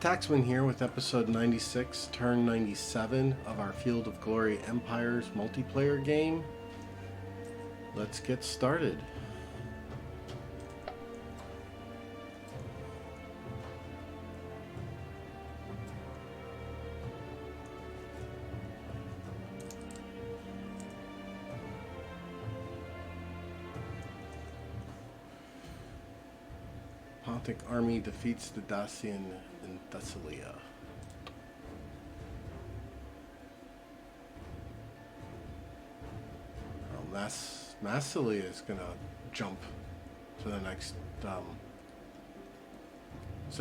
Taxman here with episode 96, turn 97 of our Field of Glory Empires multiplayer game. Let's get started. Pontic army defeats the Dacian in Thessalia. Massilia is going to jump to the next. It's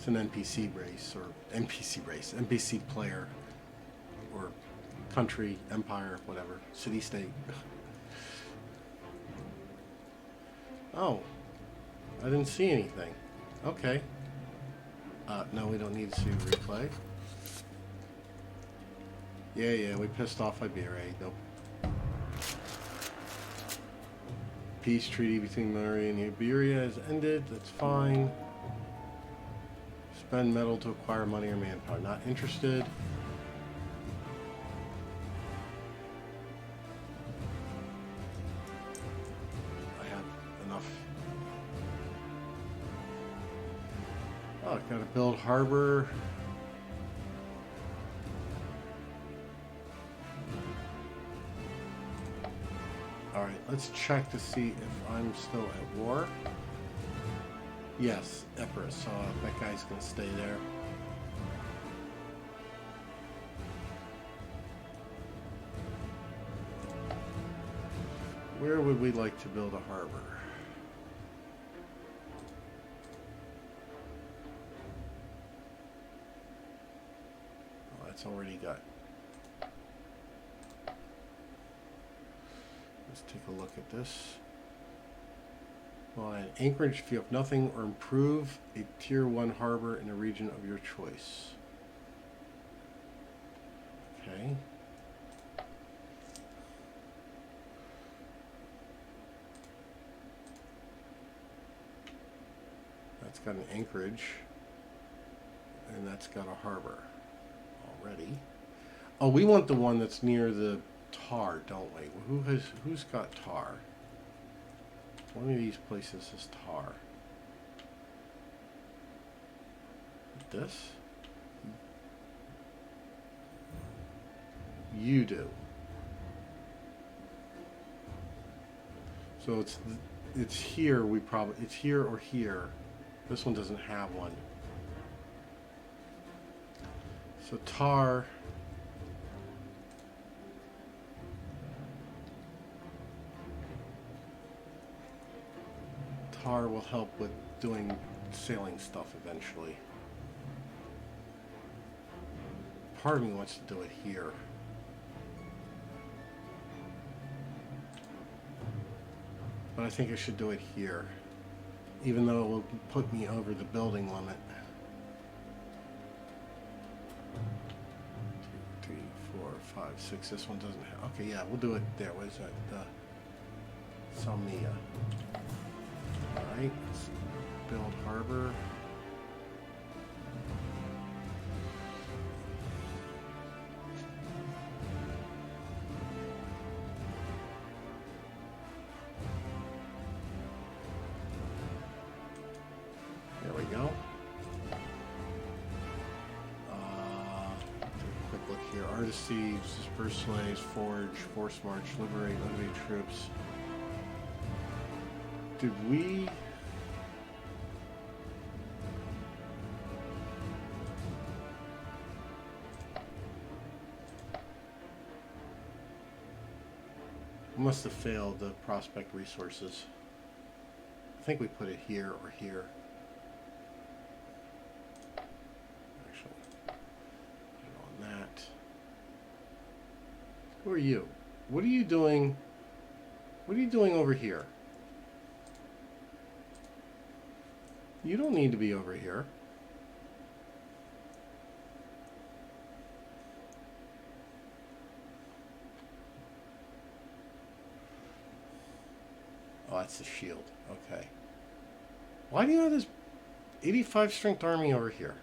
an NPC race or NPC player or country, empire, whatever, city, state. Oh, I didn't see anything. Okay. No, we don't need to replay. Yeah, we pissed off Iberia. Nope. Peace treaty between Maurya and Iberia has ended. That's fine. Spend metal to acquire money or manpower. Not interested. I have enough. Oh, I gotta build harbor. Alright, let's check to see if I'm still at war. Yes, Epirus, so that guy's gonna stay there. Where would we like to build a harbor? Oh, that's already got. Let's take a look at this. Well, an anchorage if you have nothing, or improve a tier 1 harbor in a region of your choice. Okay. That's got an anchorage, and that's got a harbor already. Oh, we want the one that's near the tar, don't we? Who's got tar? One of these places is tar. This? You do. So it's here. It's here or here. This one doesn't have one. So tar. Tar will help with doing sailing stuff eventually. Part of me wants to do it here. But I think I should do it here. Even though it will put me over the building limit. 2, 3, 4, 5, 6. This one doesn't have. Okay, yeah, we'll do it there. What is that? Salmia. Alright, let's build harbor. There we go. Take a quick look here. Artistes, disperse slaves, forge, force march, liberate troops. Did we... must have failed the prospect resources. I think we put it here or here. Actually, put it on that. Who are you? What are you doing? What are you doing over here? You don't need to be over here. Oh, that's the shield. Okay. Why do you have this 85 strength army over here.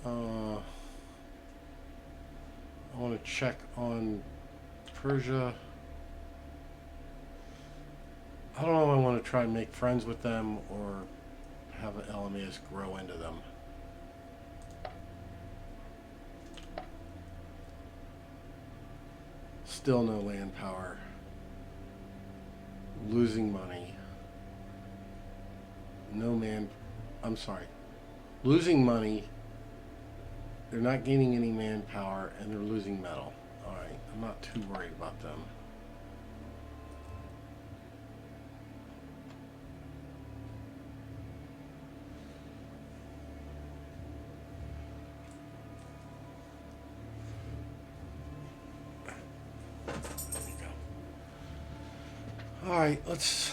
I want to check on Persia. I don't know if I want to try and make friends with them or have an LMAs grow into them. Still no land power. Losing money. No man. I'm sorry. Losing money. They're not gaining any manpower, and they're losing metal. Alright, I'm not too worried about them. There we go. Alright, let's...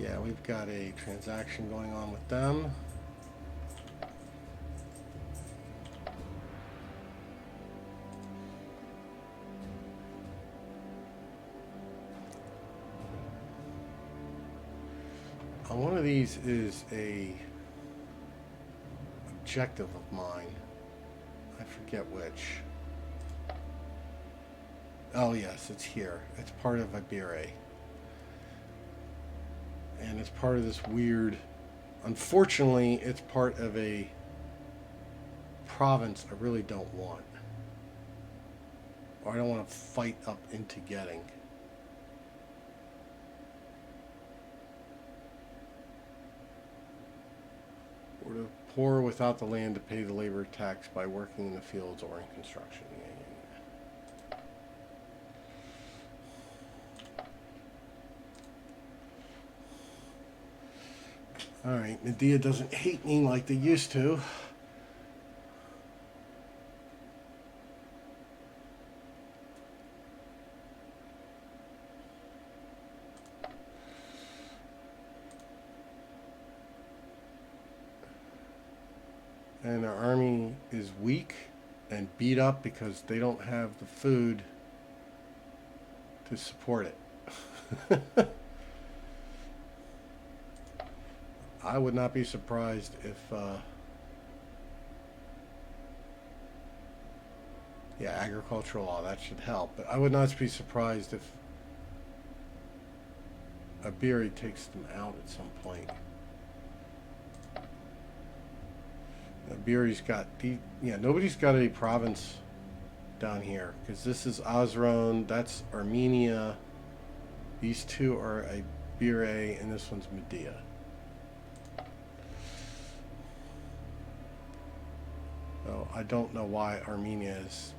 Yeah, we've got a transaction going on with them. One of these is a objective of mine. I forget which. Oh yes, it's here. It's part of Epirus. And it's part of this weird... Unfortunately, it's part of a province I really don't want. Or I don't want to fight up into getting. Or the poor without the land to pay the labor tax by working in the fields or in construction. Yeah. Alright, Medea doesn't hate me like they used to. And our army is weak and beat up because they don't have the food to support it. I would not be surprised if, yeah, agricultural law, that should help. But I would not be surprised if Epirus takes them out at some point. Epirus got, nobody's got a province down here. Because this is Osrone, that's Armenia. These two are Epirus, and this one's Medea. So I don't know why Armenia is.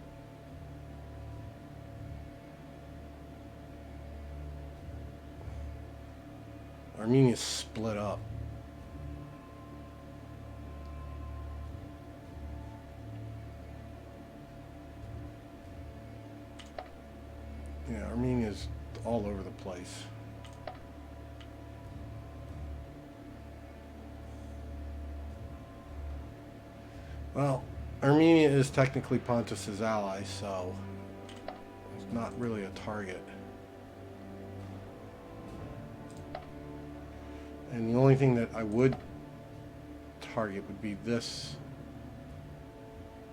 Armenia's split up. Yeah, Armenia's all over the place. Well, Armenia is technically Pontus's ally, so it's not really a target. And the only thing that I would target would be this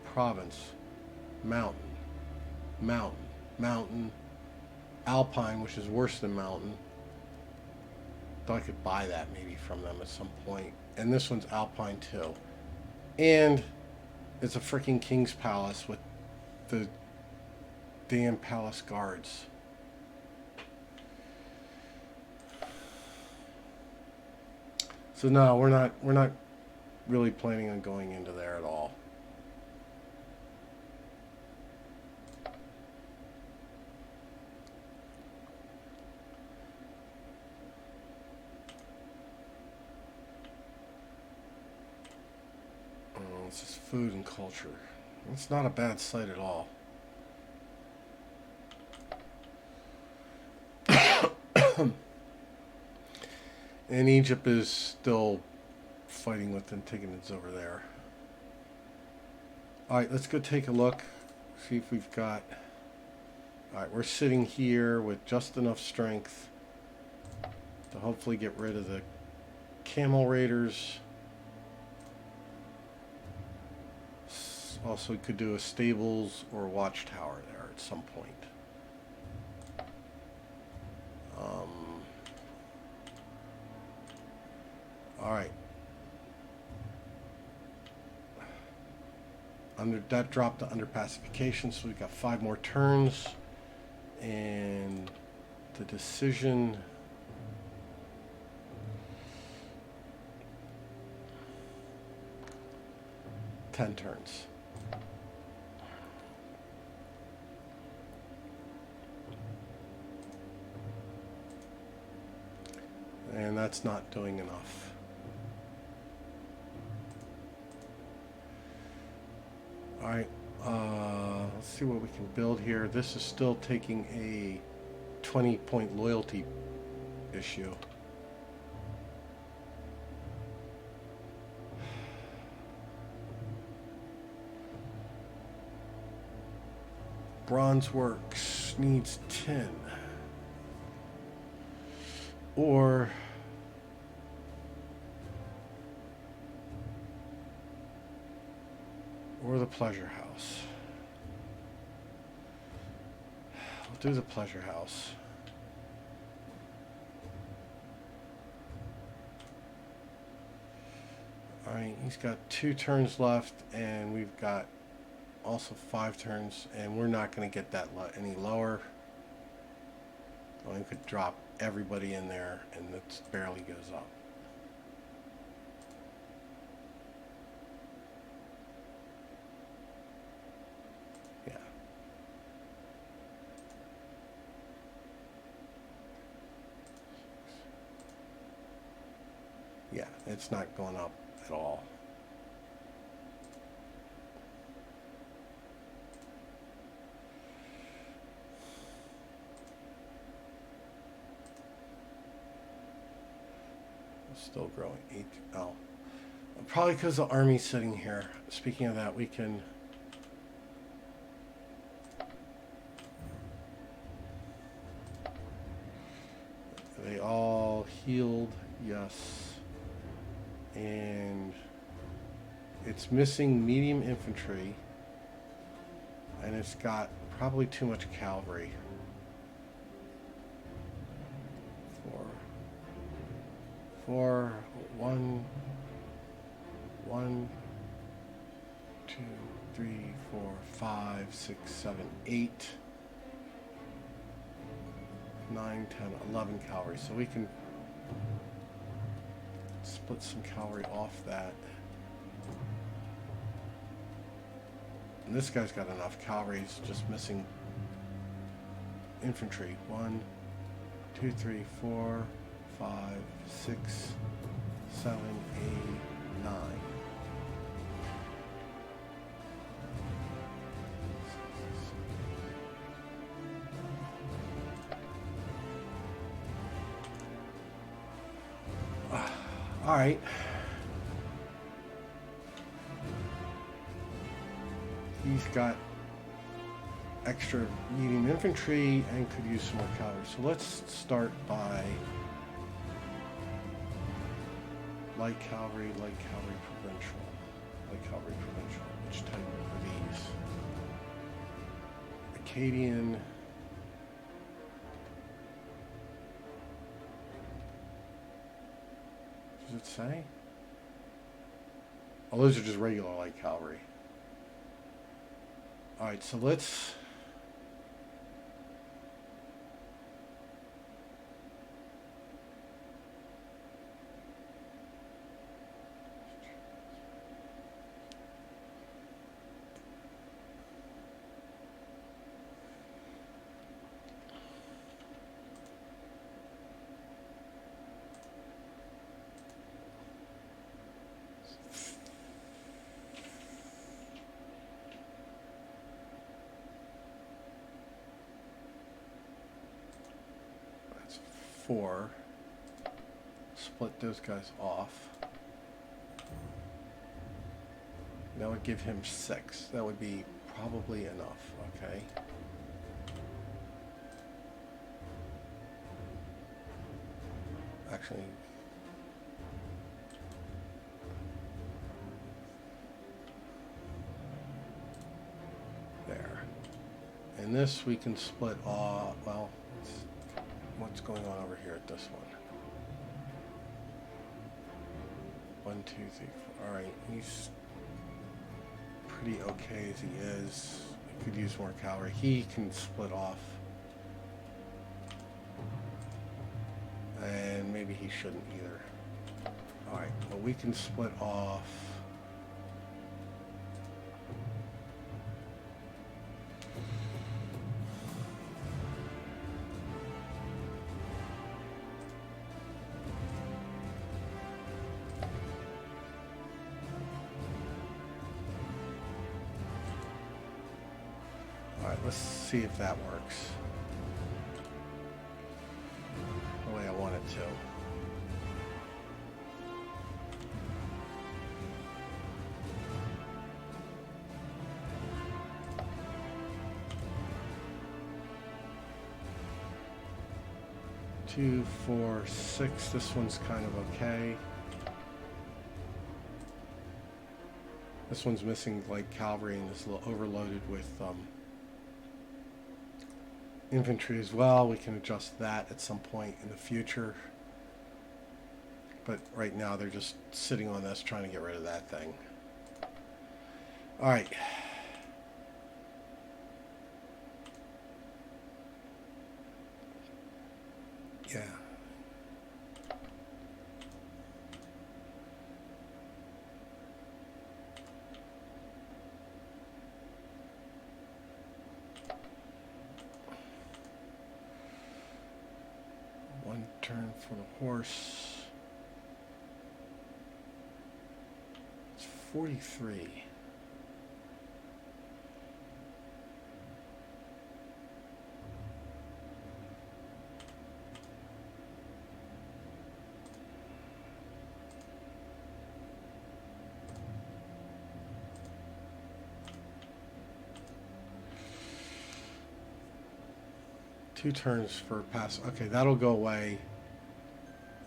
province. Mountain. Mountain. Mountain. Alpine, which is worse than mountain. Thought I could buy that maybe from them at some point. And this one's Alpine too. And it's a freaking king's palace with the damn palace guards. So no, we're not really planning on going into there at all. It's just food and culture. It's not a bad site at all. And Egypt is still fighting with Antigonus over there. Alright, let's go take a look. See if we've got... Alright, we're sitting here with just enough strength to hopefully get rid of the camel raiders. Also, we could do a stables or a watchtower there at some point. Alright. That dropped to under pacification, so we've got 5 more turns. And the decision... Ten turns. And that's not doing enough. Alright, let's see what we can build here. This is still taking a 20-point loyalty issue. Bronze Works needs 10. Or the Pleasure House. We'll do the Pleasure House. Alright, he's got 2 turns left, and we've got also 5 turns, and we're not going to get that any lower. Well, we could drop everybody in there, and it barely goes up. Yeah. Yeah, it's not going up at all. Still growing. Oh. Probably because the army's sitting here. Speaking of that, we can... They all healed, yes. And it's missing medium infantry. And it's got probably too much cavalry. 4, 1, 2, 3, 4, 5, 6, 7, 8, 9, 10, 11 cavalry. So we can split some cavalry off that. And this guy's got enough cavalry. He's just missing infantry. 1, 2, 3, 4, 5, 6, 7, 8, 9. All right. He's got extra medium infantry and could use some more cavalry. So let's start by light cavalry provincial. Light cavalry provincial. Which type are these? Acadian. Does it say? Oh, those are just regular light cavalry. Alright, so let's... split those guys off. That would give him 6. That would be probably enough. Okay. Actually, there. And this we can split off. Well, what's going on over here at this one? 1, 2, 3, 4. All right, he's pretty okay as he is. He could use more cavalry. He can split off. And maybe he shouldn't either. Alright, well we can split off. Alright, let's see if that works. The way I want it to. Two, 4, 6. This one's kind of okay. This one's missing light cavalry and is a little overloaded with infantry as well. We can adjust that at some point in the future. But right now they're just sitting on this trying to get rid of that thing. Alright. Yeah. One turn for the horse. It's 43. Two turns for pass. Okay, that'll go away.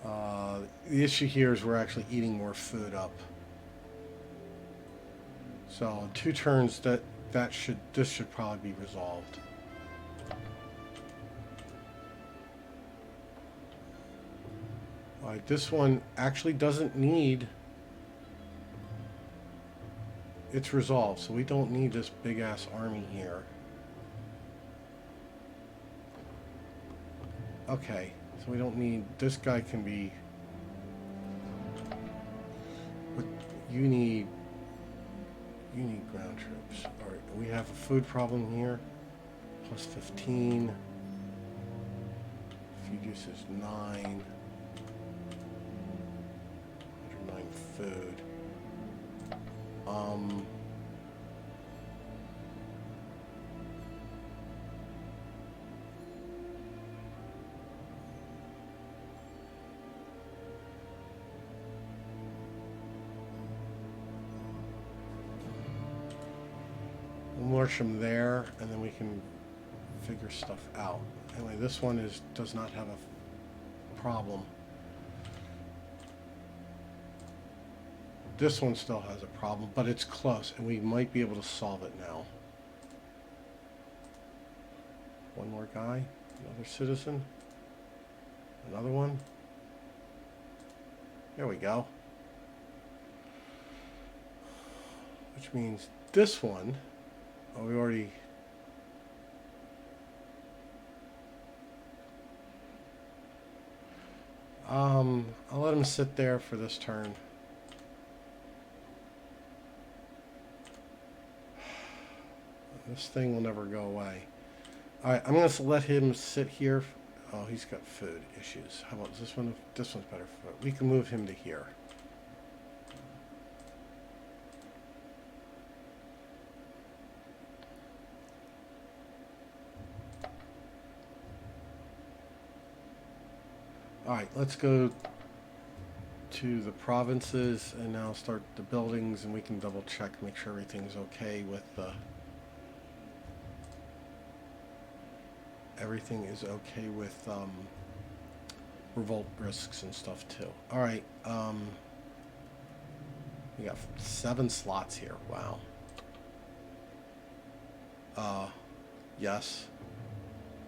The issue here is we're actually eating more food up. So 2 turns, this should probably be resolved. All right, this one actually doesn't need. It's resolved, so we don't need this big ass army here. Okay, so we don't need, this guy can be, but you need ground troops. All right, we have a food problem here, plus 15, food use is 9, 109 food. March them there, and then we can figure stuff out. Anyway, this one does not have a problem. This one still has a problem, but it's close, and we might be able to solve it now. One more guy, another citizen, another one. There we go. Which means this one. Oh, we already... I'll let him sit there for this turn. This thing will never go away. Alright, I'm going to let him sit here. Oh, he's got food issues. How about this one? This one's better for food. We can move him to here. Alright, let's go to the provinces and now start the buildings, and we can double check, make sure everything's okay with the... Everything is okay with revolt risks and stuff too. All right, we got 7 slots here. Wow. Yes.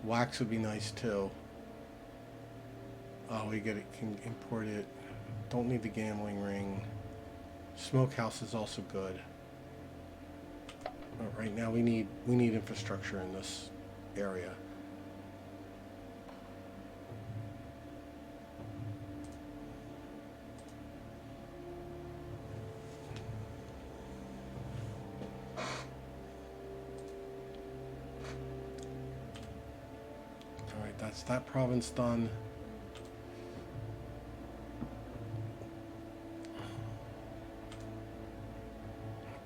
Wax would be nice too. Oh, we get it. Can import it. Don't need the gambling ring. Smokehouse is also good. But right now we need infrastructure in this area. That's that province done.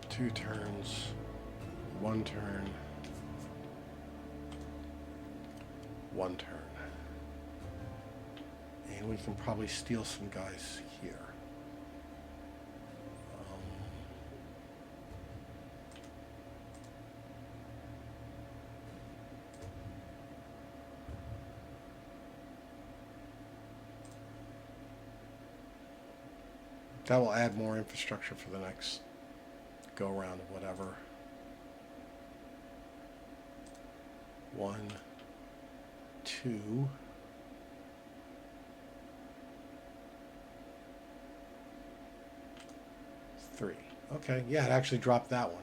Two turns, 1 turn, 1 turn. And we can probably steal some guys here. That will add more infrastructure for the next go around of whatever. 1, 2. Three. Okay, yeah, it actually dropped that one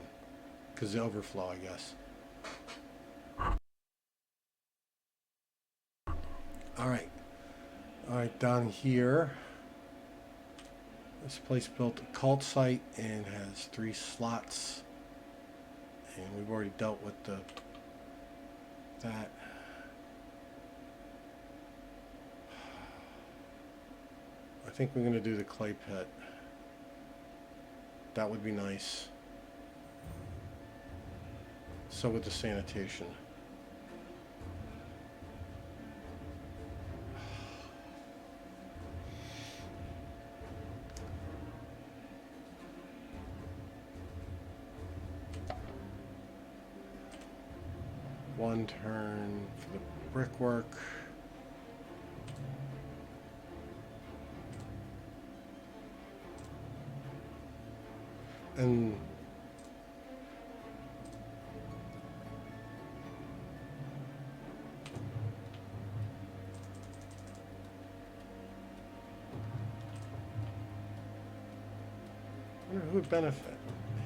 because the overflow, I guess. All right, down here. This place built a cult site and has 3 slots, and we've already dealt with that. I think we're going to do the clay pit. That would be nice. So with the sanitation. One turn for the brickwork. And I wonder who would benefit?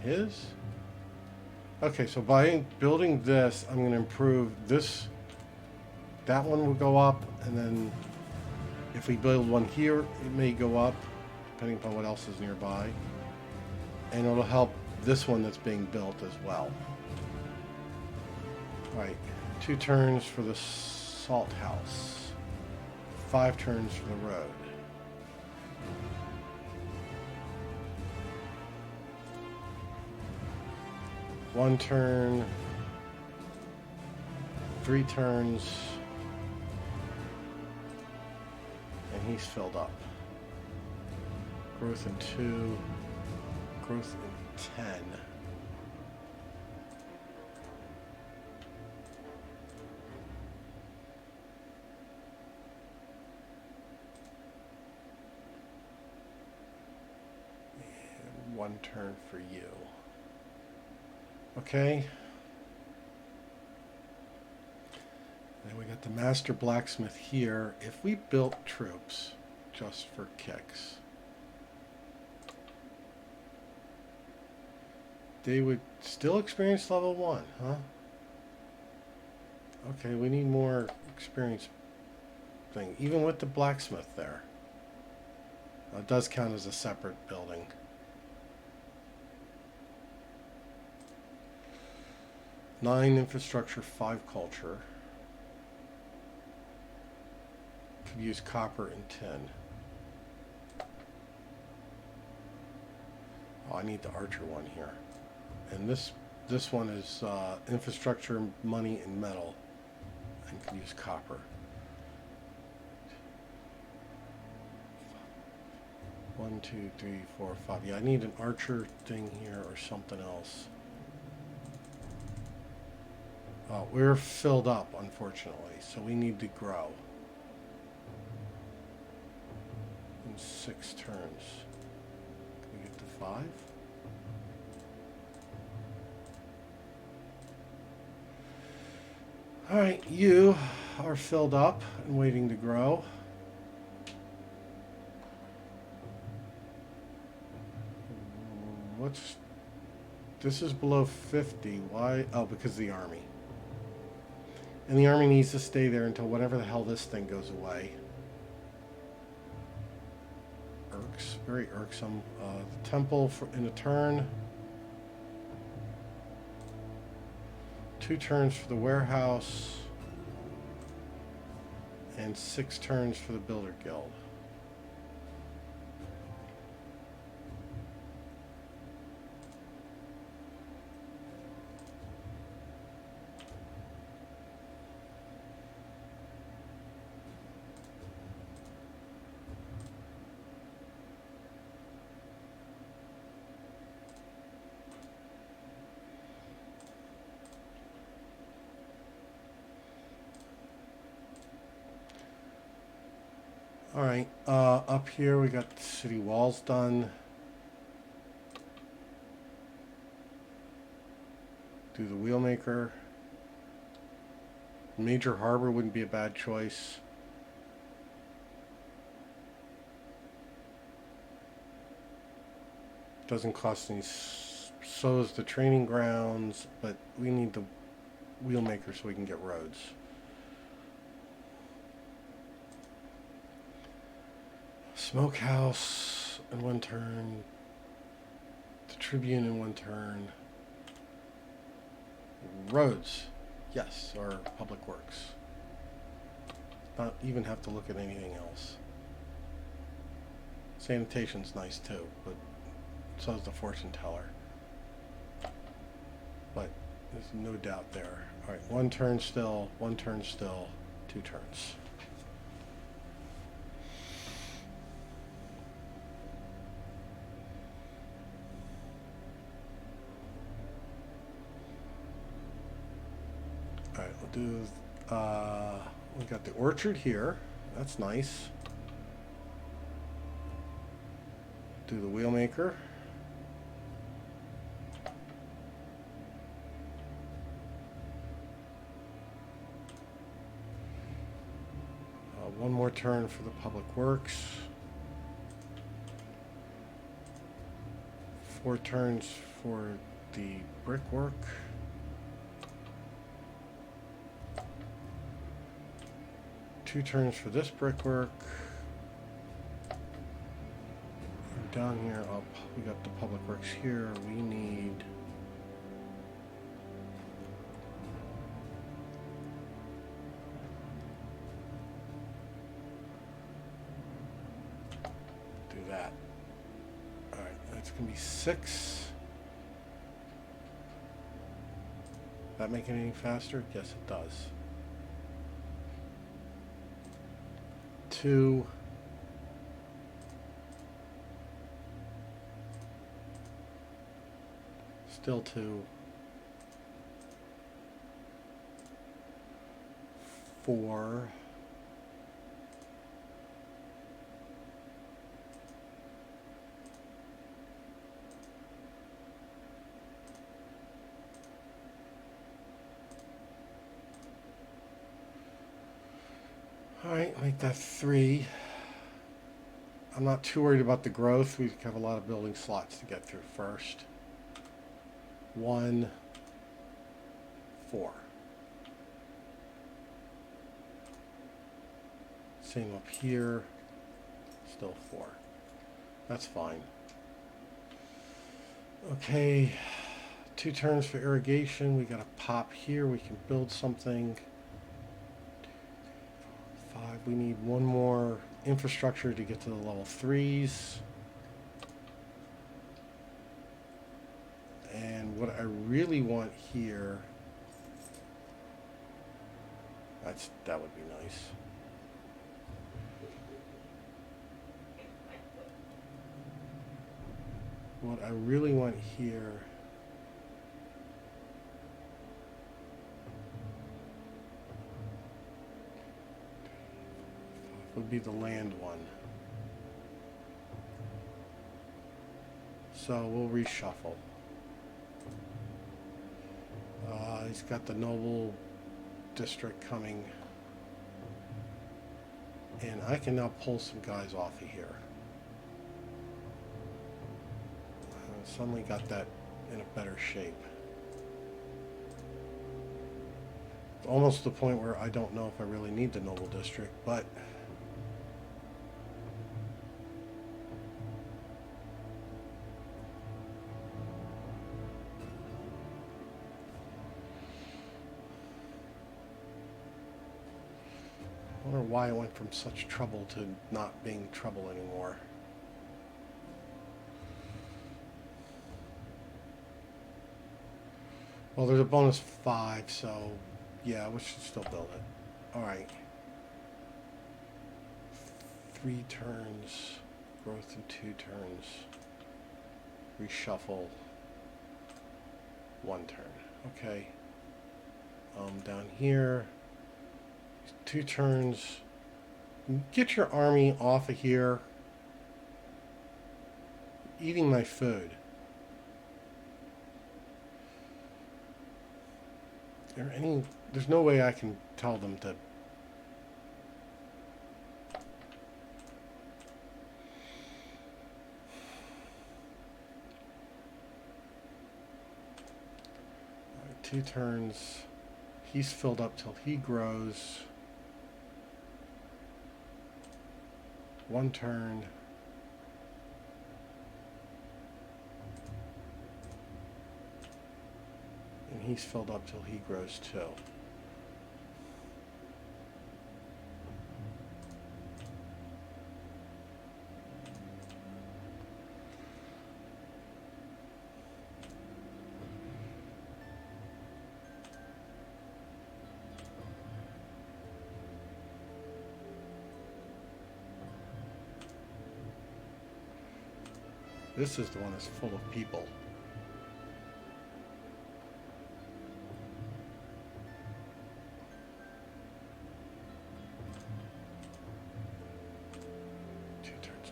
His? Okay, so by building this, I'm going to improve this. That one will go up, and then if we build one here, it may go up, depending upon what else is nearby. And it'll help this one that's being built as well. All right, 2 turns for the salt house, 5 turns for the road. One turn, 3 turns, and he's filled up. Growth in 2, growth in 10. And 1 turn for you. Okay. Then we got the master blacksmith here. If we built troops just for kicks, they would still experience level 1, huh? Okay, we need more experience thing, even with the blacksmith there. It does count as a separate building. Nine infrastructure, 5 culture. Could use copper and 10. Oh, I need the archer one here. And this one is infrastructure, money, and metal. And could use copper. 1, 2, 3, 4, 5. Yeah, I need an archer thing here or something else. Oh, we're filled up, unfortunately, so we need to grow. In 6 turns. Can we get to 5? Alright, you are filled up and waiting to grow. What's... This is below 50. Why? Oh, because of the army. And the army needs to stay there until whatever the hell this thing goes away. Irks. Very irksome. The temple in a turn. 2 turns for the warehouse. And 6 turns for the builder guild. Alright, up here we got the city walls done. Do the wheelmaker. Major harbor wouldn't be a bad choice. Doesn't cost any, so is the training grounds, but we need the wheelmaker so we can get roads. Smokehouse in 1 turn. The Tribune in 1 turn. Roads. Yes, or public works. Not even have to look at anything else. Sanitation's nice too, but so is the fortune teller. But there's no doubt there. Alright, 1 turn still, 1 turn still, 2 turns. Alright, we'll do, we got the orchard here. That's nice. Do the wheelmaker. One more turn for the public works. 4 turns for the brickwork. Two turns for this brickwork. And down here, up, we got the public works here. We need do that. All right, that's gonna be 6. That make it any faster? Yes, it does. 2. Still 2. 4. Alright, make that 3. I'm not too worried about the growth. We have a lot of building slots to get through first. 1, 4. Same up here. Still 4. That's fine. Okay. 2 turns for irrigation. We got a pop here. We can build something. 5. We need 1 more infrastructure to get to the level 3s. And what I really want here, that would be nice. what I really want here would be the land one. So we'll reshuffle. He's got the noble district coming. And I can now pull some guys off of here. Suddenly got that in a better shape. It's almost to the point where I don't know if I really need the noble district, but I wonder why I went from such trouble to not being trouble anymore. Well, there's a bonus 5, so yeah, we should still build it. Alright. 3 turns. Growth in 2 turns. Reshuffle. 1 turn. Okay. Down here. 2 turns. Get your army off of here. Eating my food. There's no way I can tell them to. Right, 2 turns. He's filled up till he grows. 1 turn. And he's filled up till he grows too. This is the one that's full of people.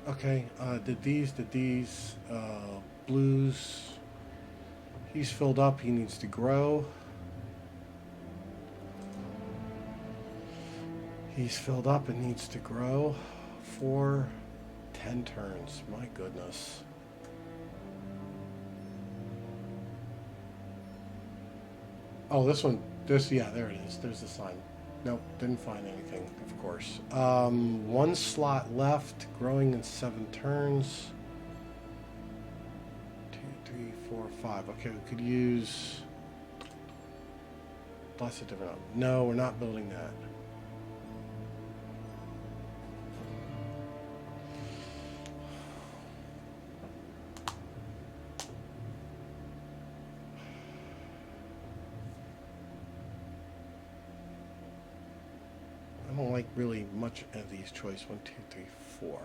Okay, did these, blues, he's filled up, he needs to grow. He's filled up and needs to grow. 4, 10 turns, my goodness. Oh, yeah, there it is, there's the sign. Nope, didn't find anything, of course. 1 slot left, growing in 7 turns. 2, 3, 4, 5. Okay, we could use Blessed Divine. No, we're not building that. I don't like really much of these choice. 1, 2, 3, 4.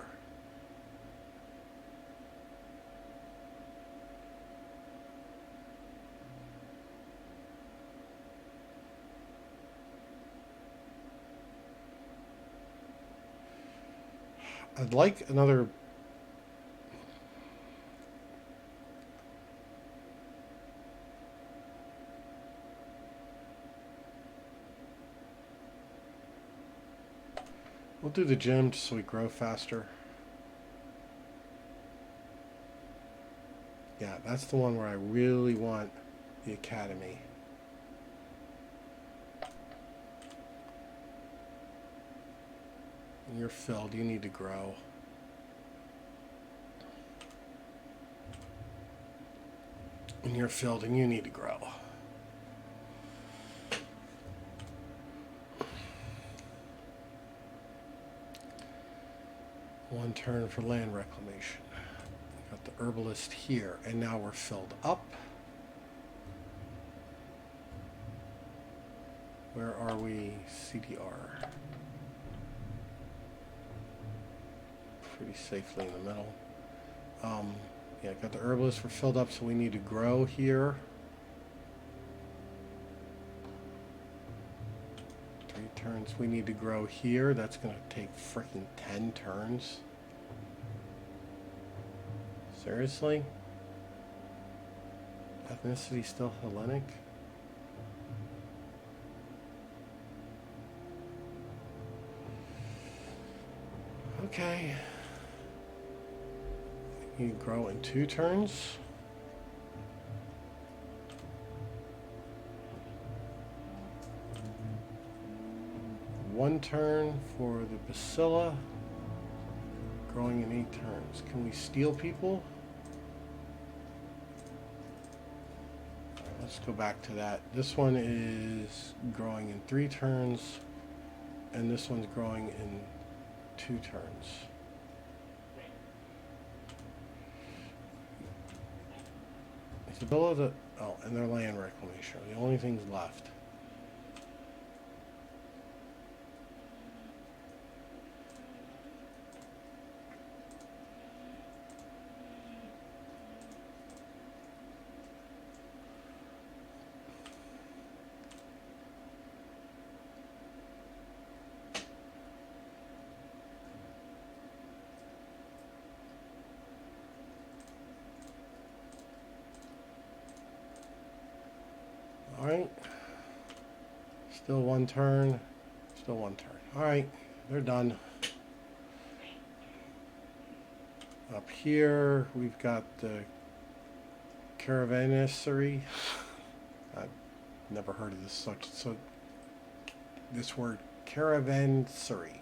I'd like another. We'll do the gym just so we grow faster. Yeah, that's the one where I really want the academy. You're filled, you need to grow. And you're filled and you need to grow. One turn for land reclamation. Got the herbalist here, and now we're filled up. Where are we? CDR. Pretty safely in the middle. Yeah, got the herbalists. We're filled up, so we need to grow here. 3 turns. We need to grow here. That's going to take freaking 10 turns. Seriously? Ethnicity still Hellenic? Okay. You grow in 2 turns. One turn for the bacilla. Growing in 8 turns. Can we steal people? Alright, let's go back to that. This one is growing in 3 turns. And this one's growing in 2 turns. It's below the... Oh, and their land reclamation. The only things left. Alright. Still 1 turn. Still 1 turn. Alright. They're done. Up here, we've got the caravanserai. I've never heard of this this word, caravanserai.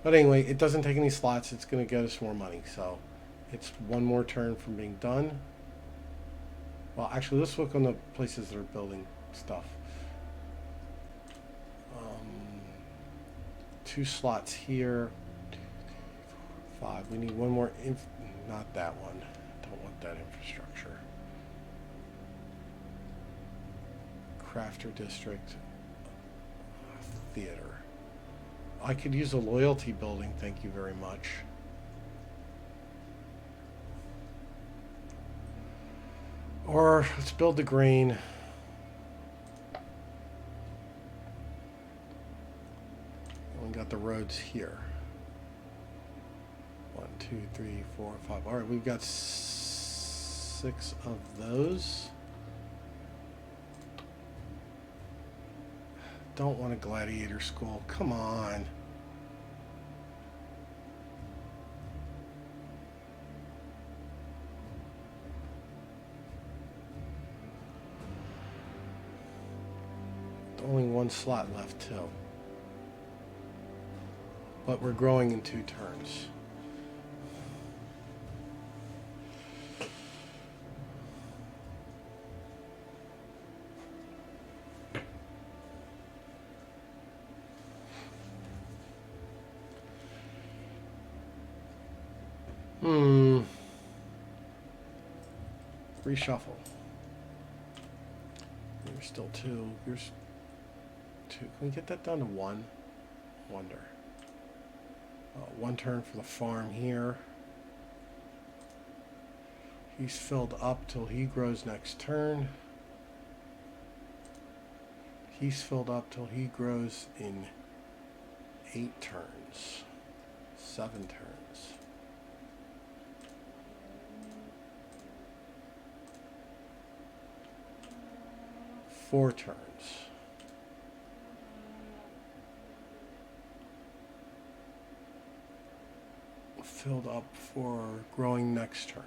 But anyway, it doesn't take any slots. It's going to get us more money. So it's 1 more turn from being done. Well, actually, let's look on the places that are building stuff. 2 slots here. 5. We need 1 more. Not that one. Don't want that infrastructure. Crafter district. Theater. I could use a loyalty building. Thank you very much. Or let's build the grain. We got the roads here. 1, 2, 3, 4, 5. All right, we've got 6 of those. Don't want a gladiator school. Come on. Only 1 slot left too. But we're growing in 2 turns. Reshuffle. There's still 2. Here's 2. Can we get that down to 1? Wonder. 1 turn for the farm here. He's filled up till he grows next turn. He's filled up till he grows in 8 turns. 7 turns. 4 turns. Filled up for growing next turn.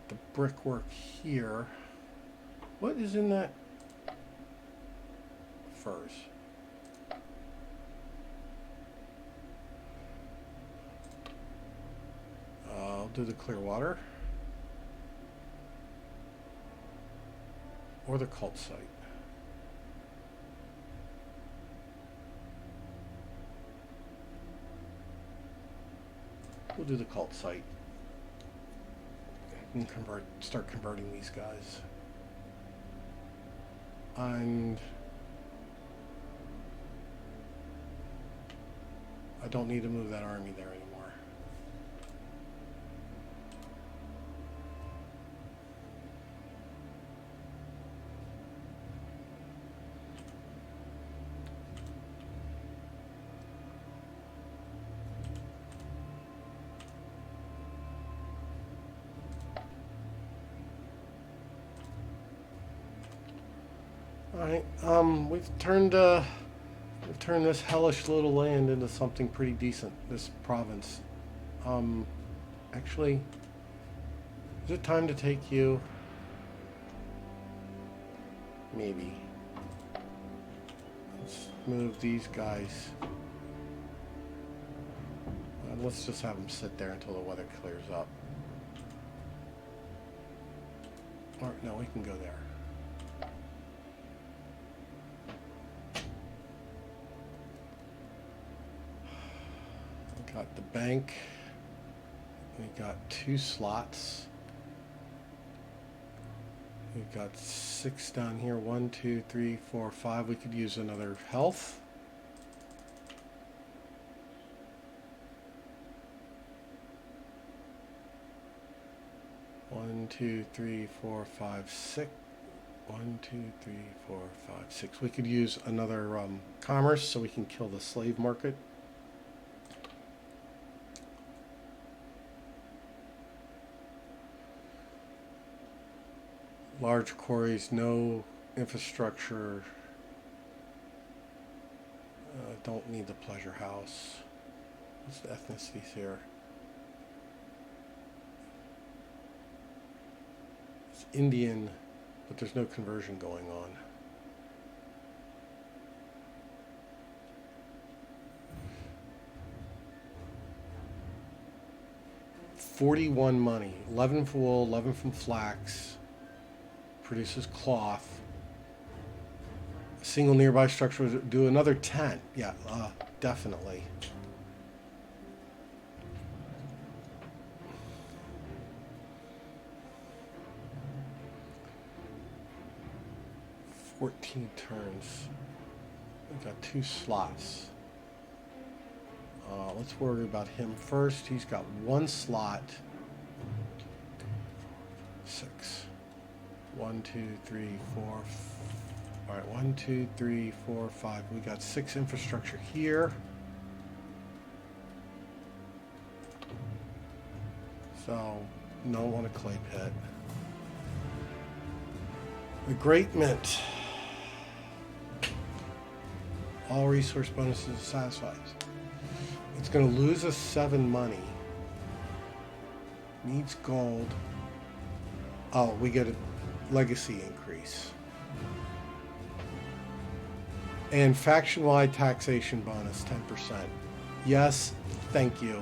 The brickwork here. What is in that? Furs. I'll do the clear water. Or the cult site. We'll do the cult site. And start converting these guys. And I don't need to move that army there anymore. Alright, we've turned this hellish little land into something pretty decent, this province. Actually, is it time to take you? Maybe. Let's move these guys. Let's just have them sit there until the weather clears up. Or, no, we can go there. We got the bank. We got 2 slots. We've got 6 down here. 1, 2, 3, 4, 5. We could use another health. One, 2, 3, 4, 5, 6. 1, 2, 3, 4, 5, 6. We could use another commerce so we can kill the slave market. Large quarries, no infrastructure. Don't need the pleasure house. What's the ethnicities here? It's Indian, but there's no conversion going on. $41 money. 11 from wool, 11 from flax. Produces cloth. A single nearby structure would do another 10. Yeah, definitely. $14 turns. We got 2 slots. Let's worry about him first. He's got 1 slot. 6. 1, 2, 3, 4. All right, 1, 2, 3, 4, 5. We got 6 infrastructure here. So, no want a clay pit. The Great Mint. All resource bonuses satisfied. It's going to lose us 7 money. Needs gold. Oh, we get a legacy increase. And faction-wide taxation bonus, 10%. Yes, thank you.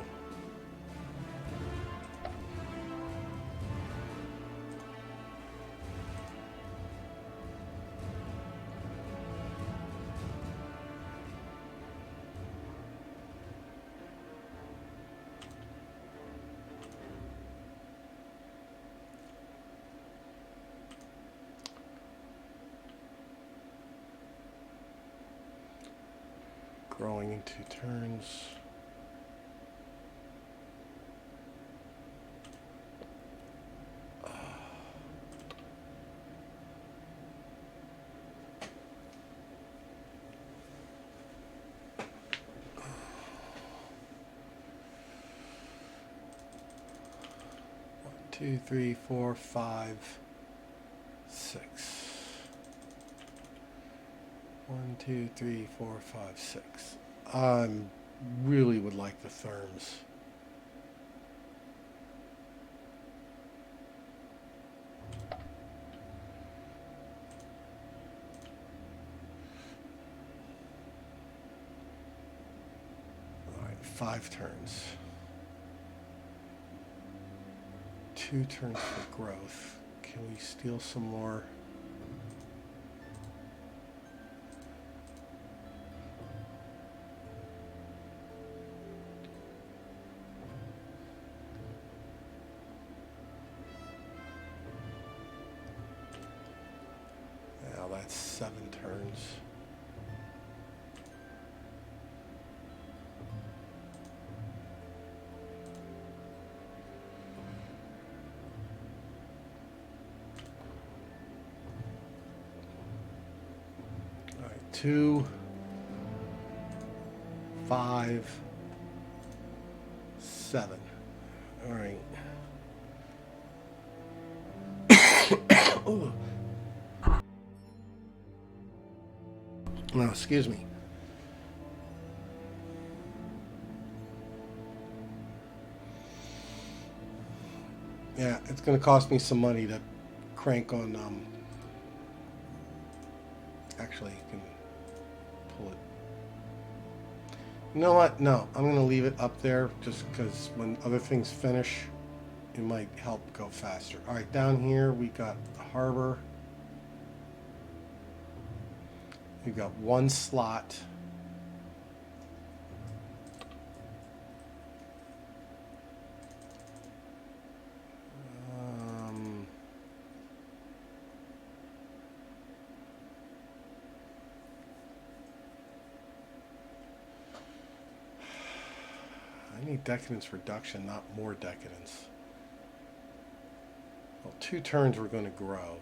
Growing in 2 turns. One, 2, 3, 4, 5, 6. 1, 2, 3, 4, 5, 6. I really would like the therms. All right, 5 turns. 2 turns for growth. Can we steal some more? That's 7 turns. All right, 2, 5, 7. All right. No, excuse me. Yeah, it's going to cost me some money to crank on. Actually, you can pull it. You know what? No, I'm going to leave it up there just because when other things finish, it might help go faster. All right, down here we got the harbor. We've got one slot. I need decadence reduction, not more decadence. Well, 2 turns we're going to grow.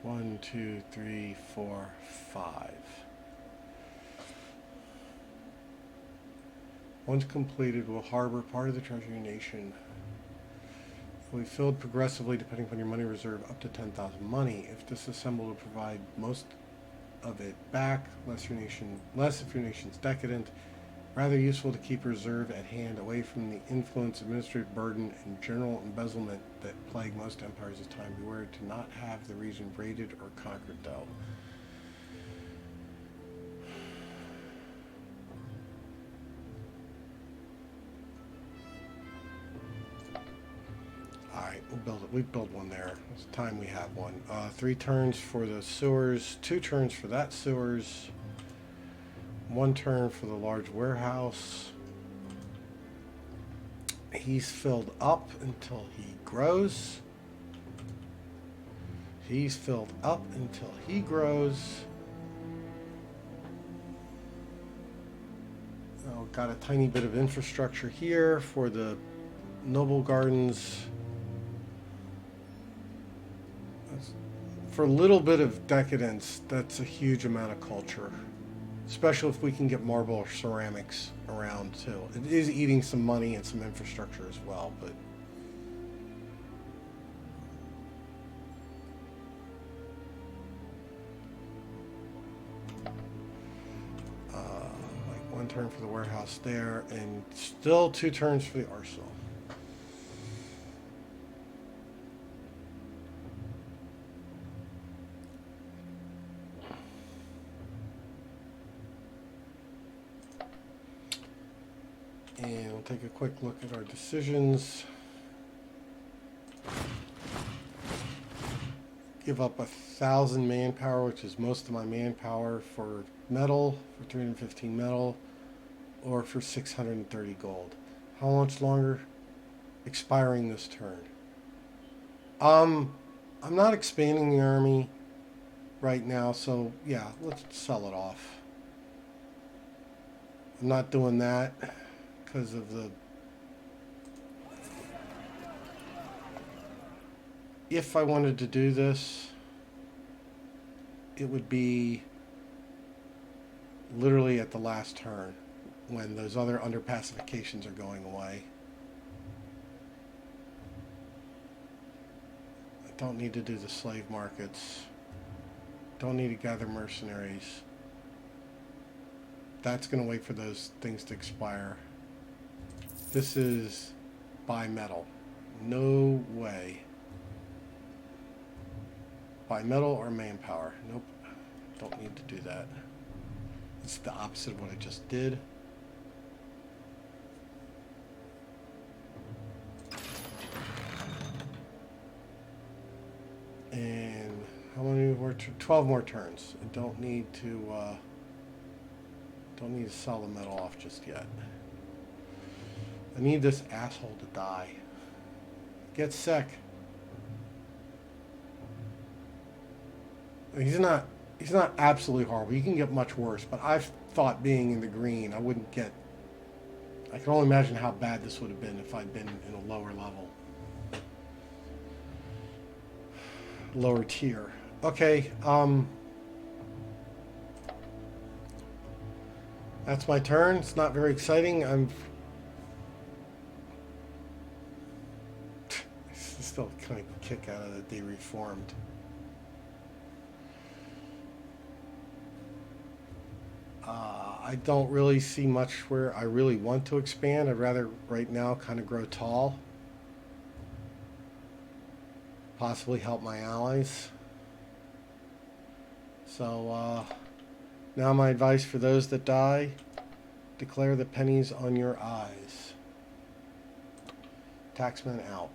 One, two, three, 4, 5. Once completed, will harbor part of the treasury nation. It will be filled progressively depending upon your money reserve up to 10,000 money. If disassembled, will provide most of it back, less if your nation's decadent. Rather useful to keep reserve at hand away from the influence, administrative burden, and general embezzlement that plague most empires of time. Beware to not have the region raided or conquered, though. Alright, we'll build it. We build one there. It's time we have one. 3 turns for the sewers, 2 turns for that sewers, 1 turn for the large warehouse. He's filled up until he grows. He's filled up until he grows. Oh, got a tiny bit of infrastructure here for the noble gardens. For a little bit of decadence, that's a huge amount of culture. Especially if we can get marble or ceramics around too. It is eating some money and some infrastructure as well, but like 1 turn for the warehouse there, and still 2 turns for the arsenal. And we'll take a quick look at our decisions. Give up 1,000 manpower, which is most of my manpower, for metal, for 315 metal, or for 630 gold. How much longer? Expiring this turn. I'm not expanding the army right now, so yeah, let's sell it off. I'm not doing that because of the... If I wanted to do this, it would be literally at the last turn when those other underpacifications are going away. I don't need to do the slave markets. Don't need to gather mercenaries. That's going to wait for those things to expire. This is buy metal. No way. Buy metal or manpower. Nope. Don't need to do that. It's the opposite of what I just did. And how many more? 12 more turns. I don't need to sell the metal off just yet. I need this asshole to die. Get sick. He's not absolutely horrible. You can get much worse, but I've thought being in the green, I wouldn't get... I can only imagine how bad this would have been if I'd been in a lower level. Lower tier. Okay, that's my turn. It's not very exciting. I'm still kind of kick out of that they reformed. I don't really see much where I really want to expand. I'd rather right now kind of grow tall. Possibly help my allies. So now my advice for those that die, declare the pennies on your eyes. Taxman out.